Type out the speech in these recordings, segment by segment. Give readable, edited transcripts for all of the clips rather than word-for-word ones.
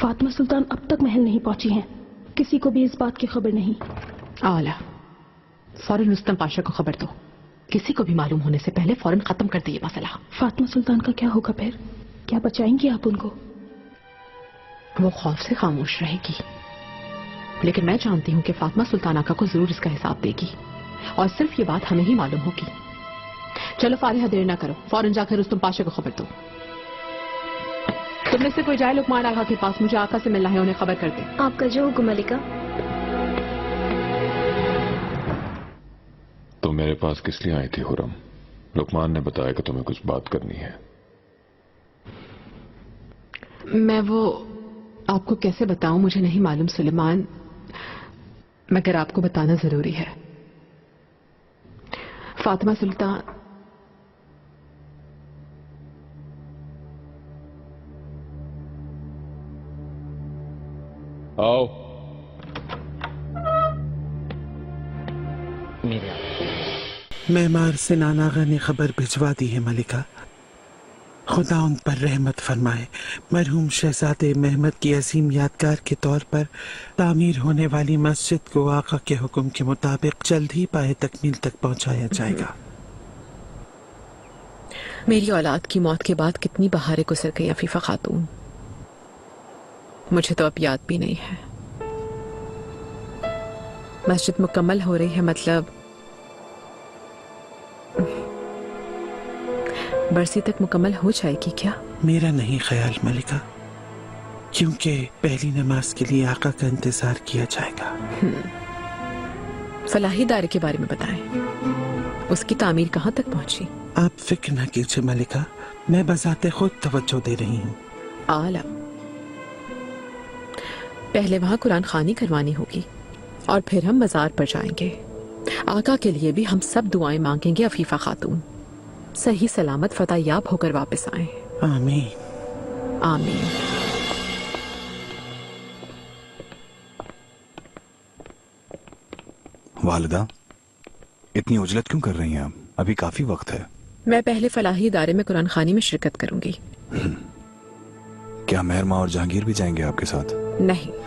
فاطمہ سلطان اب تک محل نہیں پہنچی ہیں، کسی کو بھی اس بات کی خبر نہیں۔ اعلیٰ، فوراً رستم پاشا کو خبر دو، کسی کو بھی معلوم ہونے سے پہلے فوراً ختم کر دے یہ مسئلہ۔ فاطمہ سلطان کا کیا ہوگا پھر؟ کیا بچائیں گی آپ ان کو؟ وہ خوف سے خاموش رہے گی، لیکن میں جانتی ہوں کہ فاطمہ سلطان آقا کو ضرور اس کا حساب دے گی، اور صرف یہ بات ہمیں ہی معلوم ہوگی۔ چلو فاتحہ، دیر نہ کرو، فوراً جا کر رستم پاشا کو خبر دو۔ تم میں سے کوئی جائے لقمان آقا کے پاس، مجھے آقا سے ملنا ہے، انہیں خبر کر دے۔ آپ کا جو حکم ملکہ۔ تو میرے پاس کس لیے آئی تھی خرم؟ لقمان نے بتایا کہ تمہیں کچھ بات کرنی ہے۔ میں وہ آپ کو کیسے بتاؤں مجھے نہیں معلوم سلیمان، مگر آپ کو بتانا ضروری ہے۔ فاطمہ سلطان آؤ۔ معمار سنان آغا نے خبر بھجوا دی ہے ملکہ، خدا ان پر رحمت فرمائے۔ مرحوم شہزادے محمد کی عظیم یادگار کے طور پر تعمیر ہونے والی مسجد کو آقا کے حکم کے مطابق جلد ہی پائے تکمیل تک پہنچایا جائے گا۔ میری اولاد کی موت کے بعد کتنی بہاریں گزر گئی عفیفہ خاتون، مجھے تو اب یاد بھی نہیں ہے۔ مسجد مکمل ہو رہی ہے، مطلب برسی تک مکمل ہو جائے گی کیا؟ میرا نہیں خیال ملکہ، کیونکہ پہلی نماز کے لیے آقا کا انتظار کیا جائے گا۔ فلاحی ادارے کے بارے میں بتائیں، اس کی تعمیر کہاں تک پہنچی؟ آپ فکر نہ کیجیے ملکہ، میں بذات خود توجہ دے رہی ہوں۔ اعلیٰ، پہلے وہاں قرآن خوانی کروانی ہوگی، اور پھر ہم مزار پر جائیں گے۔ آقا کے لیے بھی ہم سب دعائیں مانگیں گے عفیفہ خاتون، صحیح سلامت فتح یاب ہو کر واپس آئیں۔ آمین آمین۔ والدہ، اتنی عجلت کیوں کر رہی ہیں آپ؟ ابھی کافی وقت ہے۔ میں پہلے فلاحی ادارے میں قرآن خوانی میں شرکت کروں گی۔ کیا مہر ماں اور جہانگیر بھی جائیں گے آپ کے ساتھ؟ نہیں،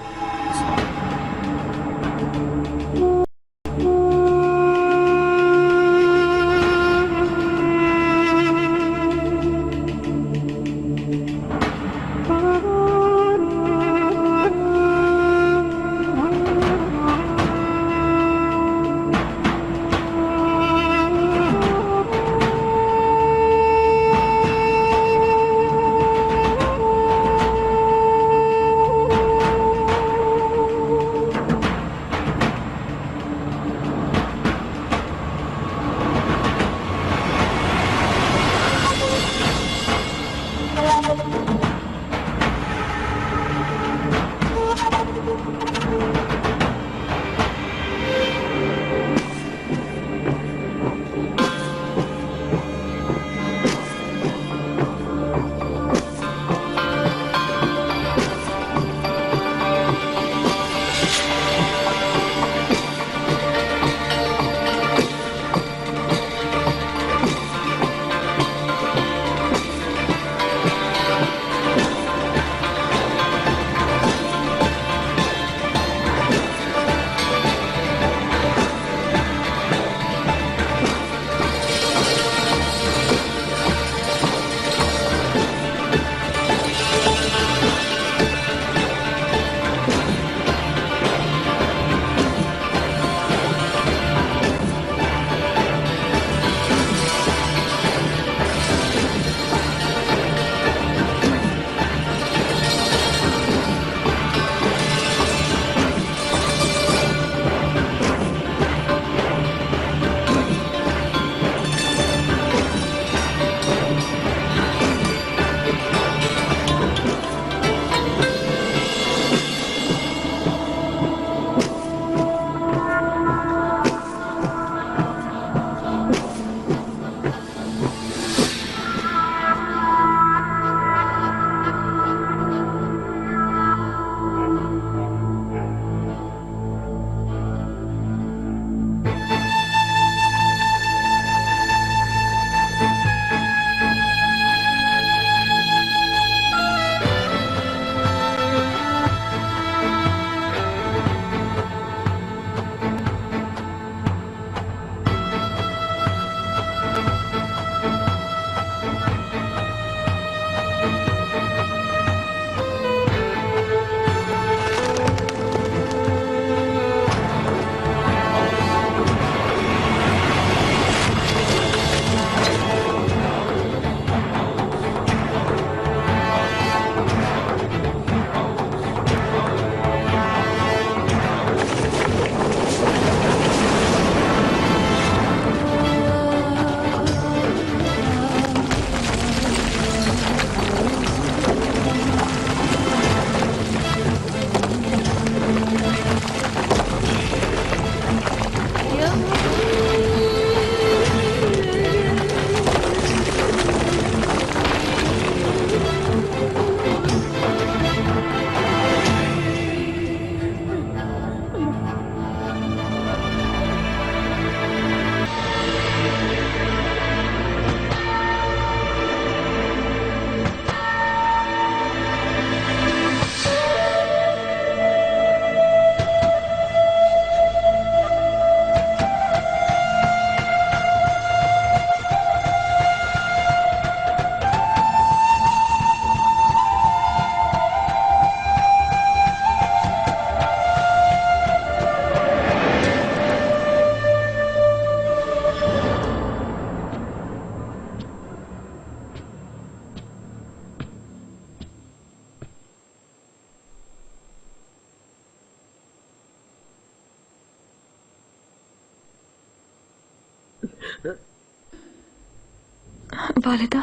वालिदा,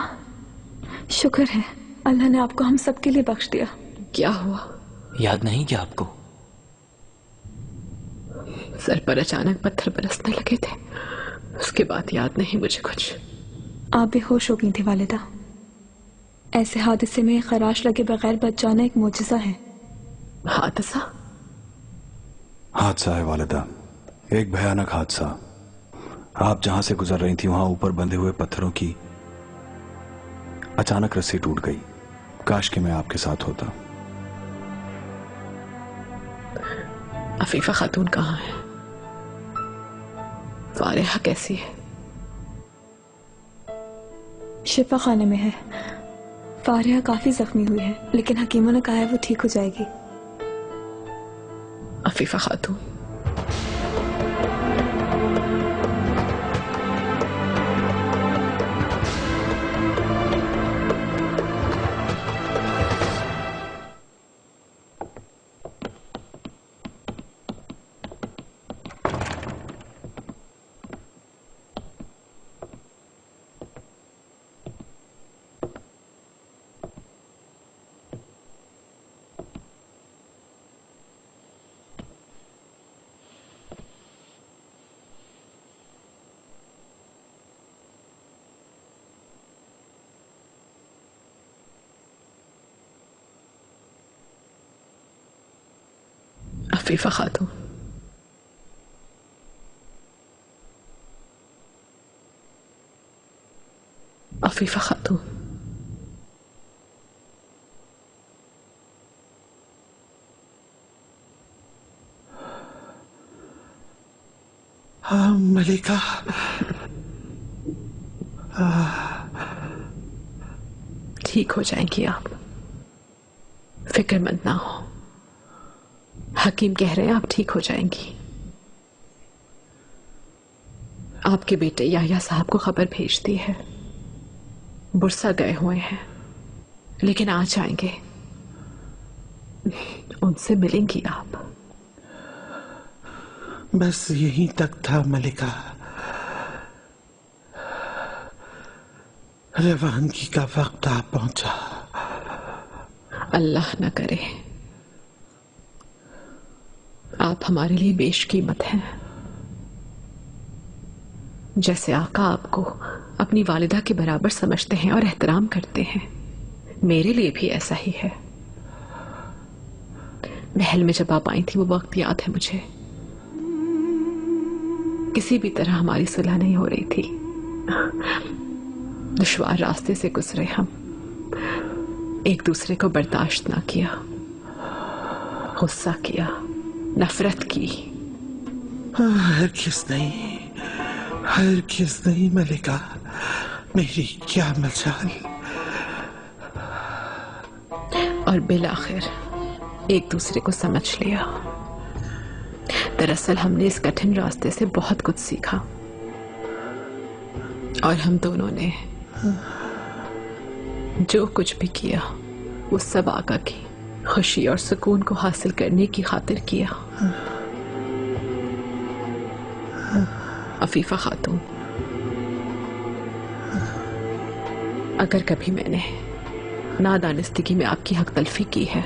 शुक्र है अल्लाह ने आपको हम सब के लिए बख्श दिया। क्या हुआ? याद नहीं क्या आपको? सर पर अचानक पत्थर बरसने लगे थे, उसके बाद याद नहीं मुझे कुछ। आप बेहोश हो गई थी वालिदा। ऐसे हादसे में खराश लगे बगैर बच जाना एक मोजिज़ा है। हादसा? हादसा है वालिदा, एक भयानक हादसा। आप जहां से गुजर रही थी वहां ऊपर बंधे हुए पत्थरों की अचानक रस्सी टूट गई। काश कि मैं आपके साथ होता। अफीफा खातून कहाँ है? फारिहा कैसी है? शिफा खाने में है। फारिहा काफी जख्मी हुई है, लेकिन हकीमों ने कहा है वो ठीक हो जाएगी। अफीफा खातून, अफीफा खातून, अफीफा खातून, हाँ मलिका। ठीक हो जाएंगी आप, फिक्रमंद ना हो। हकीम कह रहे हैं आप ठीक हो जाएंगी। आपके बेटे याह्या साहब को खबर भेज दी है, बुरसा गए हुए हैं, लेकिन आ जाएंगे। उनसे मिलेंगी आप। बस यहीं तक था मलिका। रवानगी का वक्त आ पहुंचा। अल्लाह न करे। आप हमारे लिए बेशकीमत हैं। जैसे आका आपको अपनी वालिदा के बराबर समझते हैं और एहतराम करते हैं, मेरे लिए भी ऐसा ही है। महल में जब आप आई थी वो वक्त याद है मुझे। किसी भी तरह हमारी सुलह नहीं हो रही थी। दुश्वार रास्ते से गुजरे हम, एक दूसरे को बर्दाश्त ना किया, गुस्सा किया, नफरत की। हरगिज़ नहीं, हरगिज़ नहीं मलिका। मेरी क्या मजाल। और बिलाखिर एक दूसरे को समझ लिया। दरअसल हमने इस कठिन रास्ते से बहुत कुछ सीखा, और हम दोनों ने जो कुछ भी किया वो सब आका की खुशी और सुकून को हासिल करने की खातिर किया। अफीफा खातून, अगर कभी मैंने नादानिस्ती में आपकी हक तलफी की है,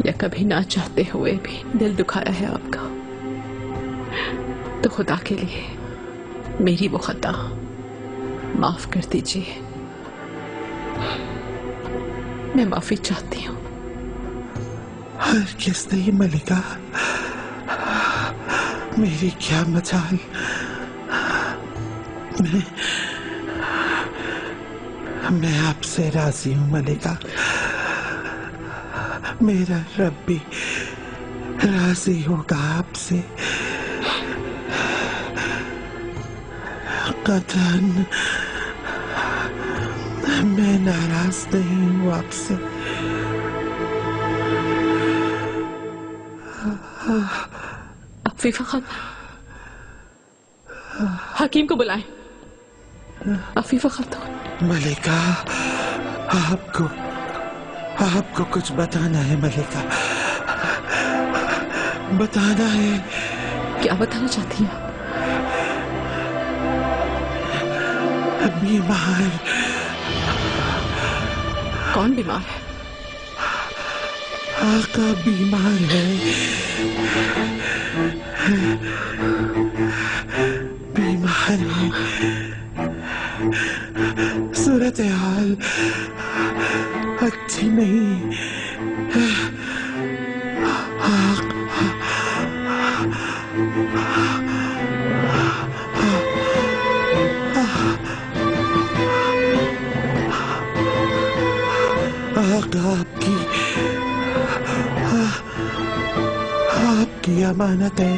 या कभी ना चाहते हुए भी दिल दुखाया है आपका, तो खुदा के लिए मेरी वो खता माफ कर दीजिए। मैं माफी चाहती हूँ। हरगिज़ नहीं मलिका, मेरी क्या मजाल। मैं आपसे राजी हूँ मलिका। मेरा रब भी राजी होगा आपसे। कतन मैं नाराज नहीं हूँ आपसे। अफीफा खान, हकीम को बुलाएं। अफीफा खातून। मलिका, आपको कुछ बताना है मलिका, बताना है। क्या बताना चाहती हैं? बीमार। कौन बीमार है? आका बीमार है, बीमार है। सूरत हाल अच्छी नहीं। आका आपकी अमानत है।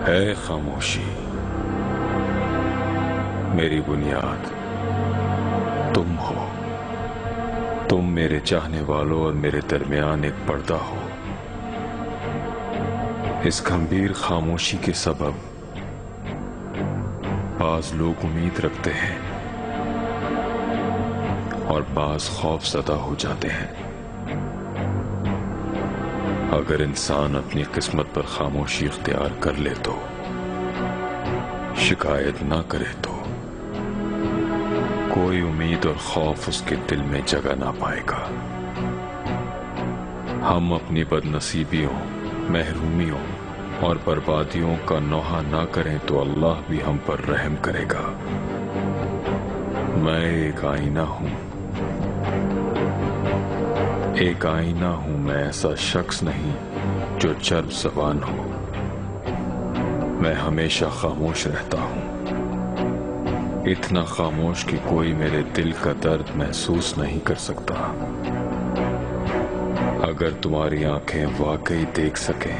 है खामोशी मेरी बुनियाद तुम हो। तुम मेरे चाहने वालों और मेरे दरमियान एक पर्दा हो। इस गंभीर खामोशी के सबब बाज लोग उम्मीद रखते हैं और बाज खौफज़दा हो जाते हैं। अगर इंसान अपनी किस्मत पर खामोशी इख्तियार कर ले तो, शिकायत ना करे तो, कोई उम्मीद और खौफ उसके दिल में जगह ना पाएगा। हम अपनी बदनसीबियों, महरूमियों और बर्बादियों का नौहा ना करें तो अल्लाह भी हम पर रहम करेगा। मैं एक आईना हूं, एक आईना हूं मैं, ऐसा शख्स नहीं जो चर्ब ज़बान हो। मैं हमेशा खामोश रहता हूं, इतना खामोश कि कोई मेरे दिल का दर्द महसूस नहीं कर सकता। अगर तुम्हारी आंखें वाकई देख सकें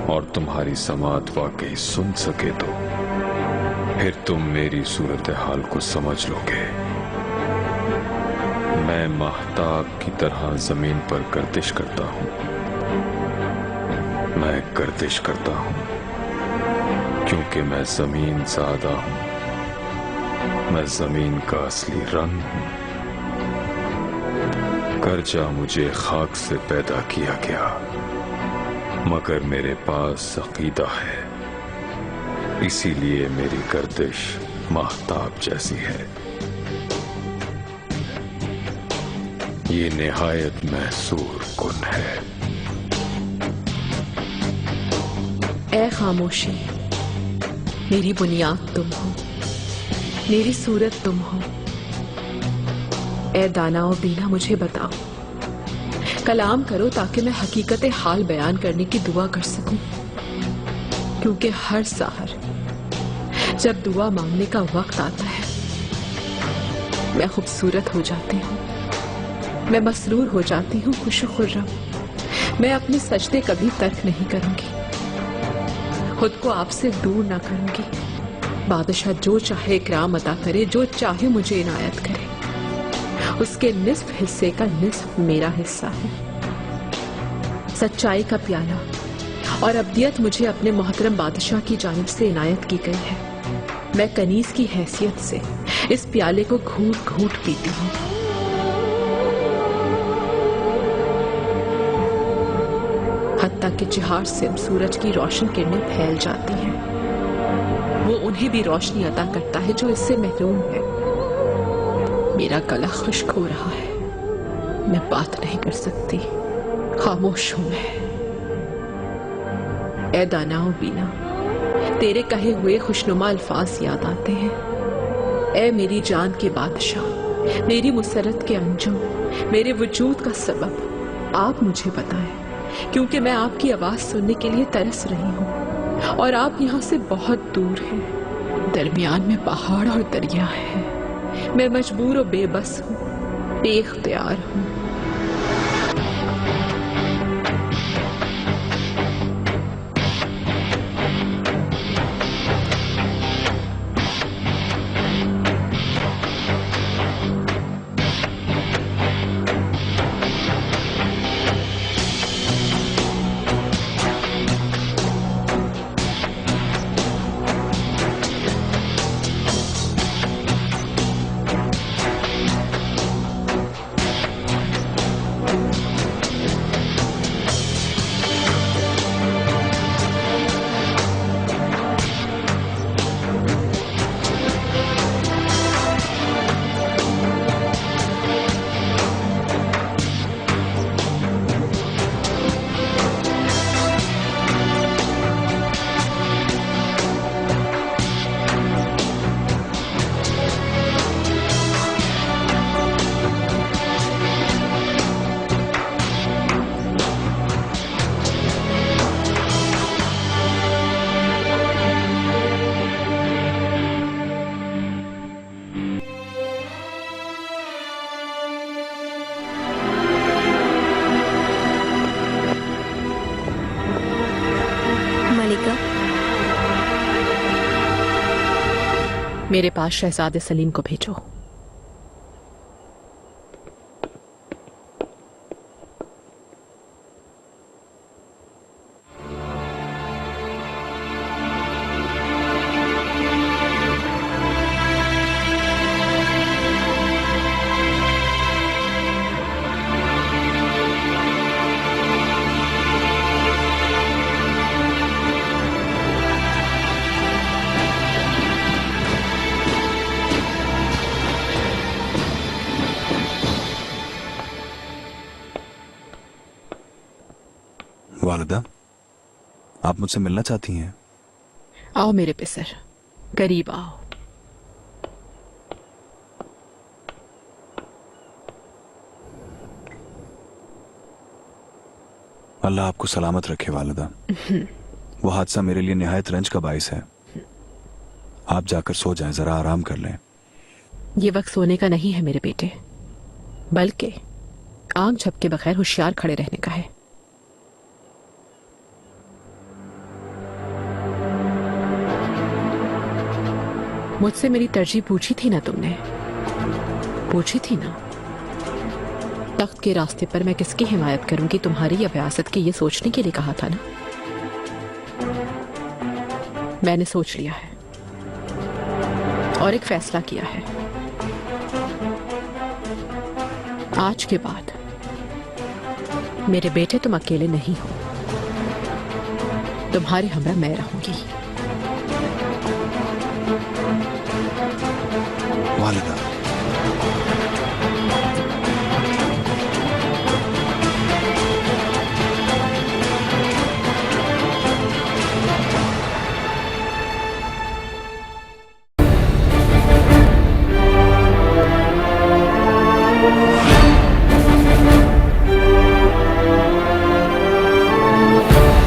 और तुम्हारी समात वाकई सुन सके तो फिर तुम मेरी सूरत हाल को समझ लोगे। मैं महताब की तरह जमीन पर गर्दिश करता हूं। मैं गर्दिश करता हूं क्योंकि मैं जमीन ज़ादा हूं। मैं जमीन का असली रंग हूं। करजा मुझे खाक से पैदा किया गया, मगर मेरे पास अकीदा है, इसीलिए मेरी गर्दिश महताब जैसी है। ये निहायत महसूर कुन है। ए खामोशी, मेरी बुनियाद तुम हो, मेरी सूरत तुम हो। ए दाना और बीना, मुझे बताओ, कलाम करो ताकि मैं हकीकत हाल बयान करने की दुआ कर सकूं। क्योंकि हर सहर जब दुआ मांगने का वक्त आता है, मैं खूबसूरत हो जाती हूँ, मैं मसरूर हो जाती हूँ, खुश खुर्रम। मैं अपने सजदे कभी तर्क नहीं करूंगी, खुद को आपसे दूर ना करूंगी। बादशाह जो चाहे इकराम अता करे, जो चाहे मुझे इनायत करे, उसके निस्फ हिस्से का निस्फ मेरा हिस्सा है। सच्चाई का प्याला और अब्दियत मुझे अपने मोहतरम बादशाह की जानिब से इनायत की गई है। मैं कनीज की हैसियत से इस प्याले को घूट घूट पीती हूँ। हत्ता कि चिहार से सूरज की रोशन किरणें फैल जाती हैं, वो उन्हें भी रोशनी अता करता है जो इससे महरूम है। मेरा गला खुश्क हो रहा है, मैं बात नहीं कर सकती, खामोश हूं मैं। ए दाना और बीना, तेरे कहे हुए खुशनुमा अल्फाज याद आते हैं। ए मेरी जान के बादशाह, मेरी मुसरत के अंजुम, मेरे वजूद का सबब आप मुझे बताएं, क्योंकि मैं आपकी आवाज सुनने के लिए तरस रही हूँ और आप यहाँ से बहुत दूर हैं। दरमियान में पहाड़ और दरिया है। मैं मजबूर और बेबस हूँ, बेख्तियार हूँ। मेरे पास शहजादे सलीम को भेजो। वालिदा, आप मुझसे मिलना चाहती हैं? आओ मेरे पिसर, करीब आओ। अल्लाह आपको सलामत रखे वालिदा। वो हादसा मेरे लिए निहायत रंज का बाइस है। आप जाकर सो जाएं, जरा आराम कर लें। ये वक्त सोने का नहीं है मेरे बेटे, बल्कि आंख झपके बगैर होशियार खड़े रहने का है। मुझसे मेरी तरजीह पूछी थी ना तुमने? पूछी थी ना? तख्त के रास्ते पर मैं किसकी हिमायत करूंगी, तुम्हारी या रियासत की, ये सोचने के लिए कहा था ना। मैंने सोच लिया है और एक फैसला किया है। आज के बाद मेरे बेटे तुम अकेले नहीं हो, तुम्हारे हमरा मैं रहूंगी। वालिदा,